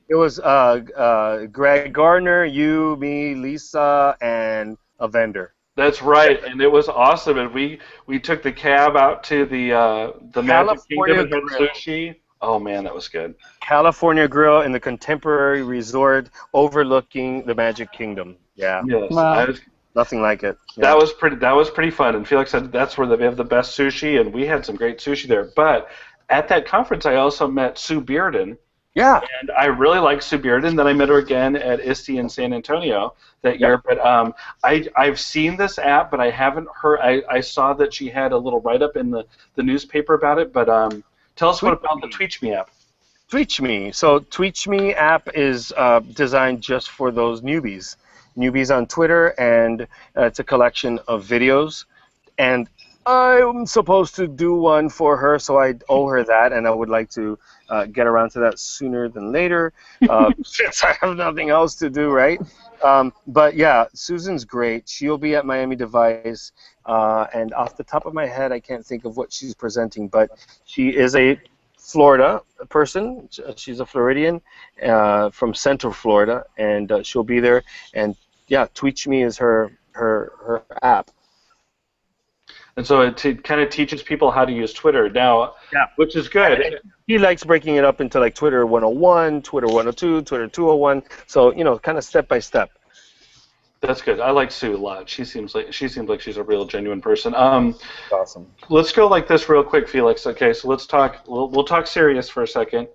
It was Greg Gardner, you, me, Lisa, and a vendor.
That's right, and it was awesome. And we took the cab out to the Magic Kingdom and had
Grill.
sushi. Oh man, that was good.
California Grill in the Contemporary Resort overlooking the Magic Kingdom. Yeah,
Yes,
Wow.
nothing like it. Yeah.
That was pretty fun. And Felix said that's where they have the best sushi, and we had some great sushi there. But at that conference, I also met Sue Bearden.
Yeah.
And I really like Sue Bearden. Then I met her again at ISTE in San Antonio that year. But I've seen this app, but I haven't heard. I saw that she had a little write-up in the newspaper about it. But tell us what about the Tweach Me app.
Tweach Me. So Tweach Me app is designed just for those newbies on Twitter, and it's a collection of videos. And I'm supposed to do one for her, so I owe her that, and I would like to get around to that sooner than later, since I have nothing else to do, right? But yeah, Susan's great. She'll be at Miami Device, and off the top of my head, I can't think of what she's presenting, but she is a Florida person. She's a Floridian from Central Florida, and she'll be there. And yeah, Tweach Me is her app.
And so it kind of teaches people how to use Twitter now, which is good.
And he likes breaking it up into like Twitter 101, Twitter 102, Twitter 201. So kind of step by step.
That's good. I like Sue a lot. She seems like she's a real genuine person.
Awesome.
Let's go like this real quick, Felix. Okay, so let's talk. We'll talk serious for a second.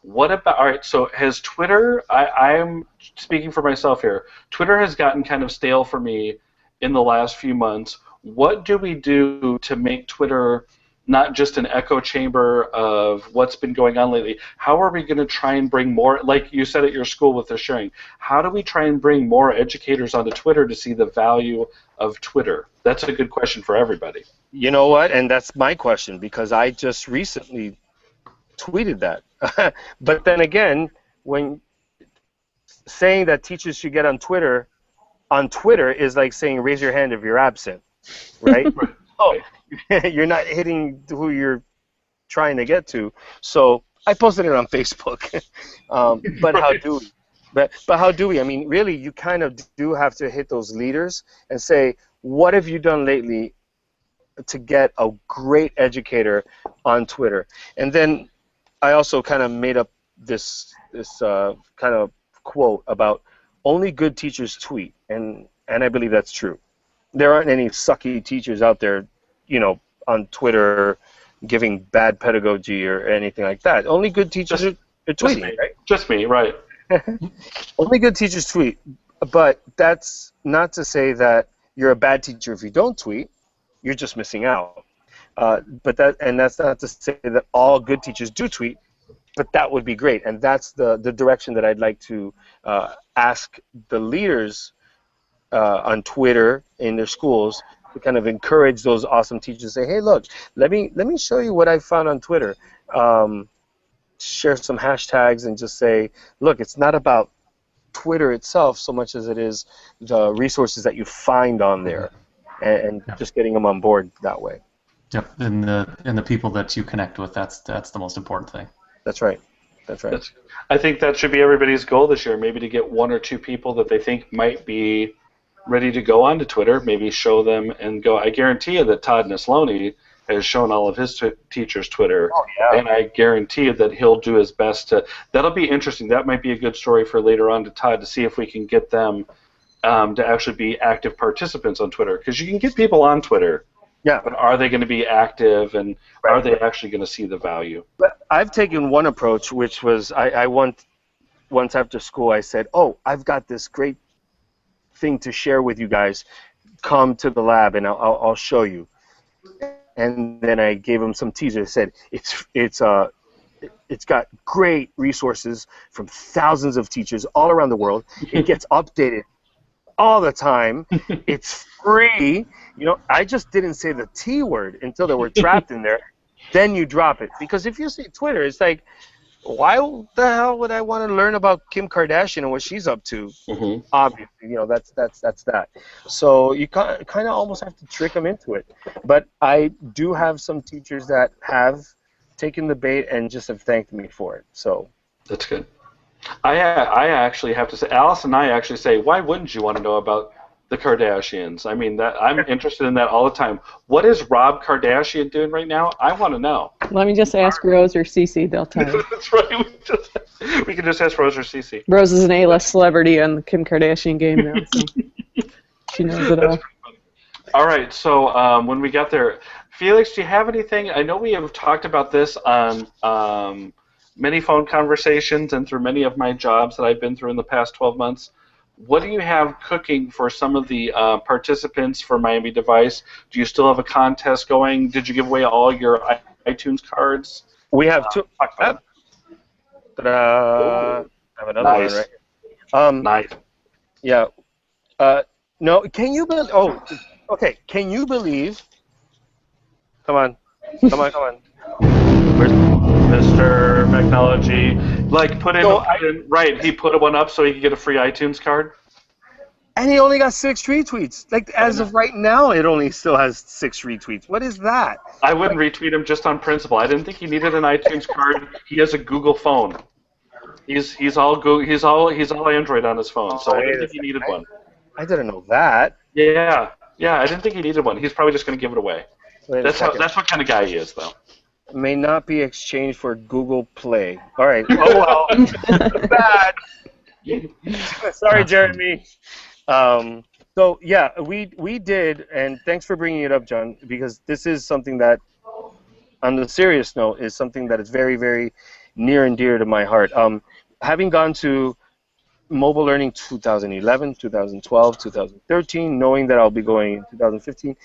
What about? All right. So has Twitter? I'm speaking for myself here. Twitter has gotten kind of stale for me in the last few months. What do we do to make Twitter not just an echo chamber of what's been going on lately? How are we going to try and bring more, like you said at your school with the sharing, how do we try and bring more educators onto Twitter to see the value of Twitter? That's a good question for everybody.
You know what? And that's my question, because I just recently tweeted that. But then again, when saying that teachers should get on Twitter is like saying raise your hand if you're absent, right? Oh, you're not hitting who you're trying to get to. So I posted it on Facebook. But how do we? But how do we? I mean, really, you kind of do have to hit those leaders and say, what have you done lately to get a great educator on Twitter? And then I also kind of made up this kind of quote about only good teachers tweet, and I believe that's true. There aren't any sucky teachers out there, on Twitter giving bad pedagogy or anything like that. Only good teachers are tweeting, right?
Just me, right.
Only good teachers tweet, but that's not to say that you're a bad teacher if you don't tweet. You're just missing out. That's not to say that all good teachers do tweet. but that would be great, and that's the direction that I'd like to ask the leaders on Twitter in their schools to kind of encourage those awesome teachers to say, hey, look, let me show you what I found on Twitter. Share some hashtags and just say, look, it's not about Twitter itself so much as it is the resources that you find on there, and just getting them on board that way.
Yep, and the people that you connect with, that's the most important thing.
That's right. That's right.
I think that should be everybody's goal this year, maybe to get one or two people that they think might be ready to go onto Twitter, maybe show them and go. I guarantee you that Todd Neslony has shown all of his teachers Twitter, and I guarantee you that he'll do his best to. That'll be interesting. That might be a good story for later on to Todd to see if we can get them to actually be active participants on Twitter, because you can get people on Twitter.
Yeah.
But are they going to be active, and are they actually going to see the value?
But I've taken one approach, which was I once after school I said, oh, I've got this great thing to share with you guys. Come to the lab and I'll show you. And then I gave them some teasers. I said it's got great resources from thousands of teachers all around the world. It gets updated all the time. It's free. You know, I just didn't say the T word until they were trapped in there. Then you drop it. Because if you see Twitter, it's like, why the hell would I want to learn about Kim Kardashian and what she's up to?
Mm-hmm.
Obviously, you know, that's that. So you kind of almost have to trick them into it. But I do have some teachers that have taken the bait and just have thanked me for it. So
that's good. I actually have to say, Alice and I actually say, why wouldn't you want to know about the Kardashians? I mean, that I'm interested in that all the time. What is Rob Kardashian doing right now? I want to know.
Let me just ask Rose or Cece. They'll tell you.
That's right. We can just ask Rose or Cece.
Rose is an A-list celebrity on the Kim Kardashian game now, so she knows it all.
All right. So when we got there, Felix, do you have anything? I know we have talked about this on many phone conversations and through many of my jobs that I've been through in the past 12 months. What do you have cooking for some of the participants for Miami Device? Do you still have a contest going? Did you give away all your iTunes cards?
We have two. I have another one right.
Nice.
Yeah. No. Can you believe? Oh, okay. Can you believe? Come on.
Where's Mr. Technology? Like, put in, right, he put one up so he could get a free iTunes card?
And he only got 6 retweets. Like, as of right now, it only still has 6 retweets. What is that?
I wouldn't retweet him just on principle. I didn't think he needed an iTunes card. He has a Google phone. He's all Google, he's all Android on his phone, so I didn't think he needed one.
I didn't know that.
Yeah, I didn't think he needed one. He's probably just going to give it away. That's what kind of guy he is, though.
May not be exchanged for Google Play. All right. Oh well. Bad. Sorry, Jeremy. So yeah, we did, and thanks for bringing it up, John, because this is something that, on the serious note, is something that is very, very near and dear to my heart. Having gone to Mobile Learning 2011, 2012, 2013, knowing that I'll be going in 2015,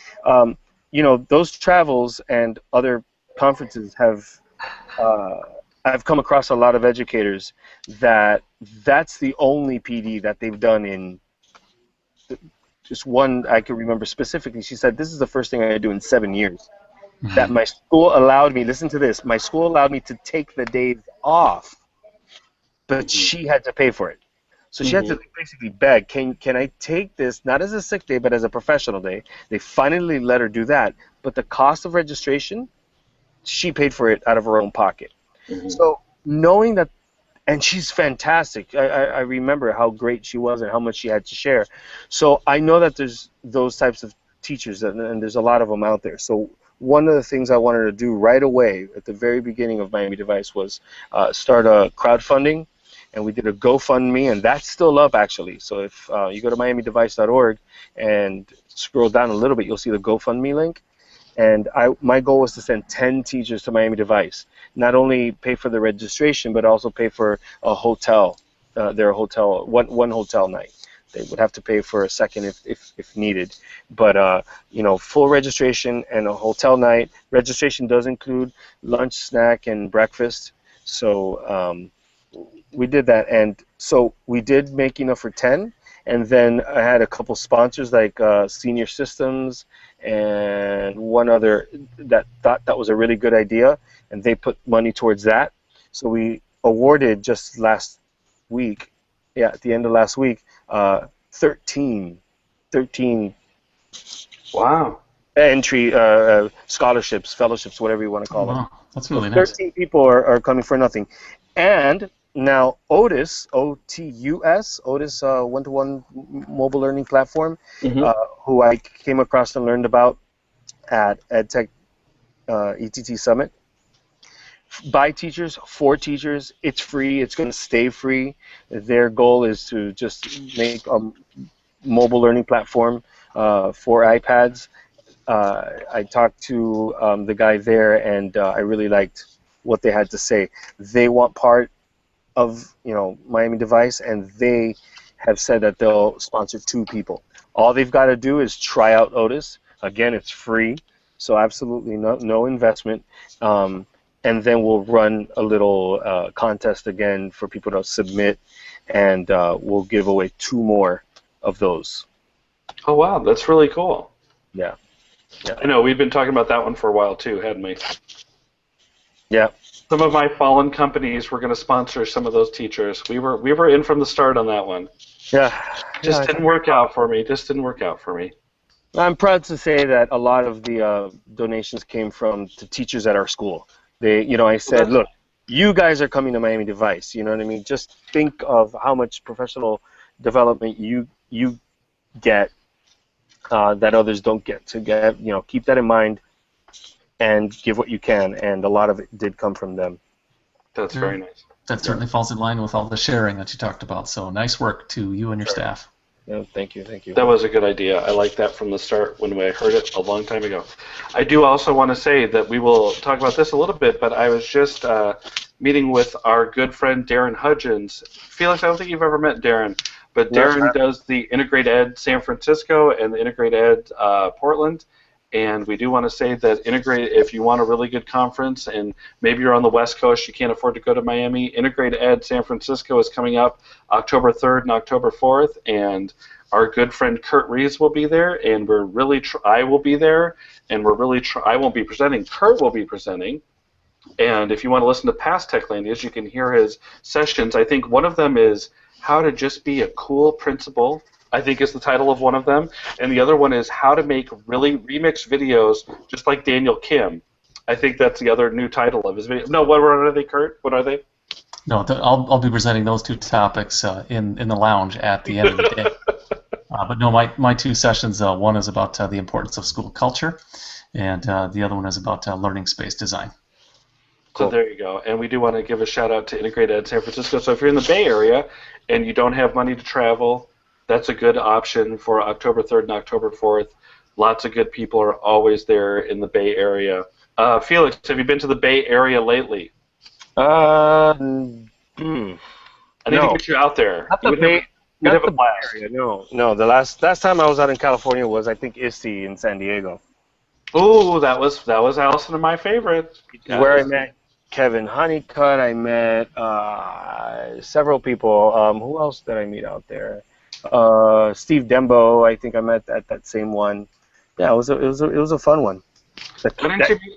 you know, those travels and other conferences I've come across a lot of educators that's the only PD that they've done in just one I can remember specifically. She said, this is the first thing I do in 7 years. Mm-hmm. That my school allowed me, listen to this, my school allowed me to take the days off, but she had to pay for it. So she had to basically beg, can I take this, not as a sick day, but as a professional day? They finally let her do that, but the cost of registration, she paid for it out of her own pocket. Mm-hmm. So knowing that, and she's fantastic. I remember how great she was and how much she had to share. So I know that there's those types of teachers, and there's a lot of them out there. So one of the things I wanted to do right away at the very beginning of Miami Device was start a crowdfunding, and we did a GoFundMe, and that's still up actually. So if you go to miamidevice.org and scroll down a little bit, you'll see the GoFundMe link. And my goal was to send 10 teachers to Miami Device. Not only pay for the registration, but also pay for a hotel, their hotel, one hotel night. They would have to pay for a second if needed. But, you know, full registration and a hotel night. Registration does include lunch, snack, and breakfast. So we did that, and so we did make enough for 10, and then I had a couple sponsors like Senior Systems and one other that thought that was a really good idea, and they put money towards that. So we awarded just last week, at the end of last week, 13
Wow.
entry scholarships, fellowships, whatever you want to call them.
Wow, that's really
So
nice.
13 people are coming for nothing. And now Otis, O-T-U-S, Otis one-to-one mobile learning platform,
Mhm.
who I came across and learned about at EdTech ETT Summit. By teachers, for teachers, it's free. It's going to stay free. Their goal is to just make a mobile learning platform for iPads. I talked to the guy there, and I really liked what they had to say. They want part of Miami Device, and they have said that they'll sponsor 2 people. All they've got to do is try out Otis. Again, it's free, so absolutely no investment. And then we'll run a little contest again for people to submit, and we'll give away 2 more of those.
Oh wow, that's really cool.
Yeah.
I know we've been talking about that one for a while too, hadn't we?
Yeah.
Some of my fallen companies were going to sponsor some of those teachers. We were in from the start on that one.
Yeah.
Just didn't work out for me.
I'm proud to say that a lot of the donations came from the teachers at our school. I said, look, you guys are coming to Miami Device. You know what I mean? Just think of how much professional development you get that others don't get. Keep that in mind and give what you can. And a lot of it did come from them.
That's very nice.
That certainly falls in line with all the sharing that you talked about. So nice work to you and your staff.
Yeah, thank you.
That was a good idea. I liked that from the start when I heard it a long time ago. I do also want to say that we will talk about this a little bit, but I was just meeting with our good friend Darren Hudgens. Felix, I don't think you've ever met Darren, but Darren does the Integrate Ed San Francisco and the Integrate Ed Portland. And we do want to say that Integrate, if you want a really good conference and maybe you're on the West Coast, you can't afford to go to Miami, Integrate Ed San Francisco is coming up October 3rd and October 4th, and our good friend Kurt Reeves will be there, and I will be there, and I won't be presenting, Kurt will be presenting. And if you want to listen to past Techlandias, you can hear his sessions. I think one of them is How to Just Be a Cool Principal, I think is the title of one of them, and the other one is How to Make Really Remix Videos Just Like Daniel Kim. I think that's the other new title of his video. No, what are they, Kurt? What are they?
No, I'll be presenting those 2 topics in the lounge at the end of the day. But no, my 2 sessions, one is about the importance of school culture, and the other one is about learning space design.
So there you go. And we do want to give a shout out to Integrate Ed San Francisco. So if you're in the Bay Area and you don't have money to travel, that's a good option for October 3rd and October 4th. Lots of good people are always there in the Bay Area. Felix, have you been to the Bay Area lately?
I need
to get you out there.
Not the Bay Area. No. The last time I was out in California was, I think, ISTE in San Diego.
Oh, that was Allison and my favorite.
Where I met Kevin Honeycutt. I met several people. Who else did I meet out there? Steve Dembo, I think I met at that same one. Yeah, it was a fun one.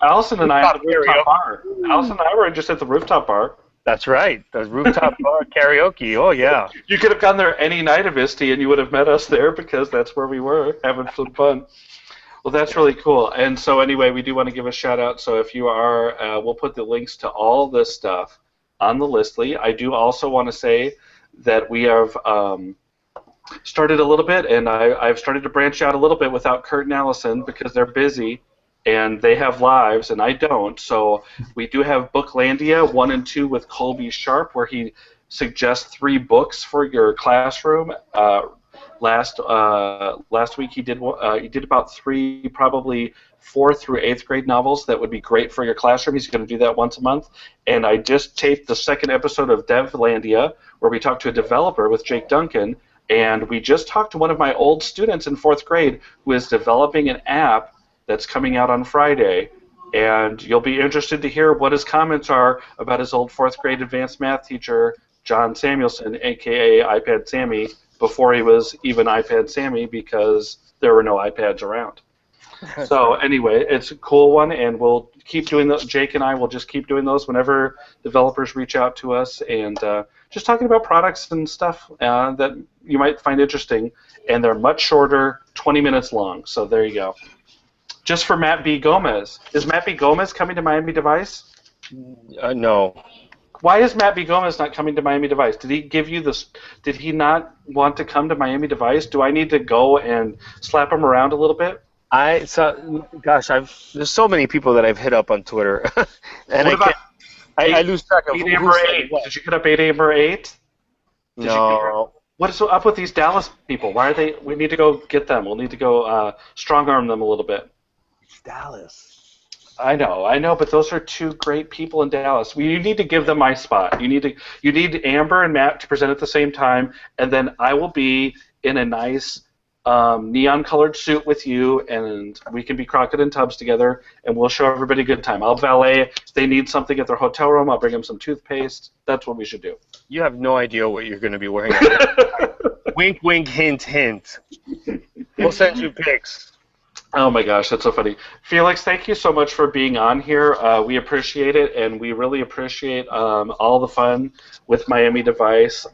Allison and I at the rooftop bar. Allison and I were just at the rooftop bar.
That's right, the rooftop bar karaoke. Oh yeah.
You could have gone there any night of ISTE and you would have met us there because that's where we were having some fun. Well, that's really cool. And so anyway, we do want to give a shout out. So if you are, we'll put the links to all this stuff on the Listly. I do also want to say that we have started a little bit, and I've started to branch out a little bit without Kurt and Allison because they're busy and they have lives and I don't. So we do have Booklandia 1 and 2 with Colby Sharp, where he suggests 3 books for your classroom. Last week he did about 3, probably 4th through 8th grade novels that would be great for your classroom. He's going to do that once a month. And I just taped the 2nd episode of Devlandia, where we talked to a developer with Jake Duncan. And we just talked to one of my old students in 4th grade who is developing an app that's coming out on Friday. and you'll be interested to hear what his comments are about his old 4th grade advanced math teacher, John Samuelson, aka iPad Sammy, before he was even iPad Sammy because there were no iPads around. So anyway, it's a cool one, and we'll keep doing those. Jake and I will just keep doing those whenever developers reach out to us, and just talking about products and stuff that you might find interesting. And they're much shorter, 20 minutes long. So there you go. Just for Matt B. Gomez. Is Matt B. Gomez coming to Miami Device?
No.
Why is Matt B. Gomez not coming to Miami Device? Did he give you this? Did he not want to come to Miami Device? Do I need to go and slap him around a little bit?
There's so many people that I've hit up on Twitter, and I lose track of
8 Amber 8. Did you hit up 8 Amber 8?
No.
What is up with these Dallas people? Why are they? We need to go get them. We'll need to go strong arm them a little bit.
It's Dallas.
I know, but those are 2 great people in Dallas. You need to give them my spot. You need Amber and Matt to present at the same time, and then I will be in a nice neon-colored suit with you, and we can be Crockett and Tubbs together, and we'll show everybody a good time. I'll valet. If they need something at their hotel room, I'll bring them some toothpaste. That's what we should do.
You have no idea what you're going to be wearing. Wink, wink, hint, hint. We'll send you pics.
Oh my gosh, that's so funny. Felix, thank you so much for being on here. We appreciate it, and we really appreciate all the fun with Miami Device.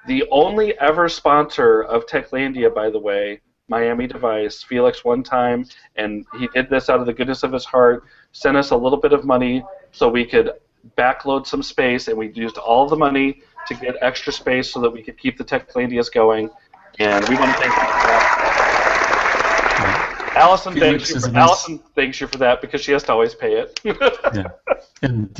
The only ever sponsor of Techlandia, by the way, Miami Device, Felix one time, and he did this out of the goodness of his heart, sent us a little bit of money so we could backload some space, and we used all the money to get extra space so that we could keep the Techlandias going, and we want to thank you for that. Allison thanks you for that because she has to always pay it.
Yeah. And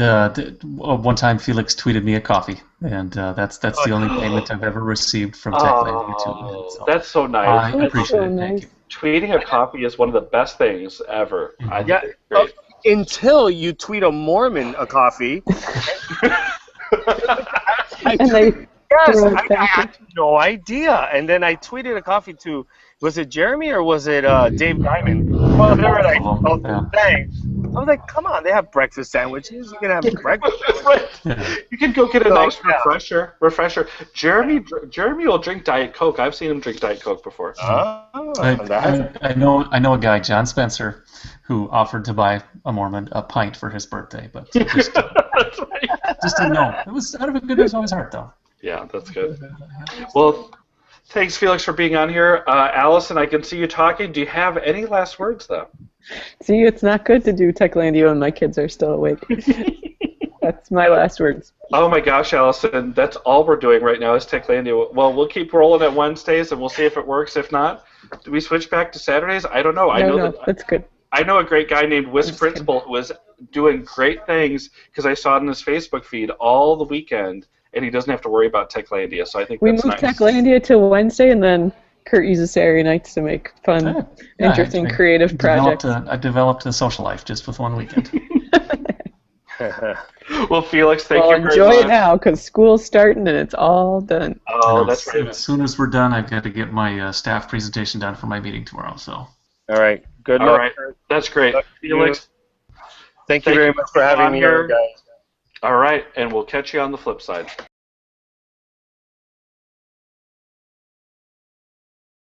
one time Felix tweeted me a coffee, and that's the only payment I've ever received from Techlandia. So
that's so nice.
I appreciate it.
Nice.
Thank you.
Tweeting a coffee is one of the best things ever. I think it's great.
Until you tweet a Mormon a coffee. I had no idea. And then I tweeted a coffee to, was it Jeremy or was it Dave Diamond? Well, they were like, oh, thanks. I was like, come on, they have breakfast sandwiches. You can have breakfast sandwiches.
Yeah. You can go get a nice refresher. Jeremy will drink Diet Coke. I've seen him drink Diet Coke before.
I know a guy, John Spencer, who offered to buy a Mormon a pint for his birthday, but just didn't know. It was out of a goodness of his heart, though.
Yeah, that's good. Well, thanks, Felix, for being on here. Allison, I can see you talking. Do you have any last words, though?
See, it's not good to do Techlandia when my kids are still awake. That's my last words.
Oh my gosh, Allison, that's all we're doing right now is Techlandia. Well, we'll keep rolling at Wednesdays, and we'll see if it works. If not, do we switch back to Saturdays? I don't know.
No, that's good.
I know a great guy named Whisk Principal who was doing great things because I saw it in his Facebook feed all the weekend, and he doesn't have to worry about Techlandia, so I think that's nice. We moved
Techlandia to Wednesday, and then Kurt uses Saturday nights to make fun, interesting, creative projects.
I developed a social life just with one weekend.
Well, Felix, thank you very much.
Enjoy it now, because school's starting and it's all done.
Oh, that's right.
As soon as we're done, I've got to get my staff presentation done for my meeting tomorrow. So.
All right. Good luck.
All right. That's great. Felix,
thank you very much for having me here, guys.
All right, and we'll catch you on the flip side.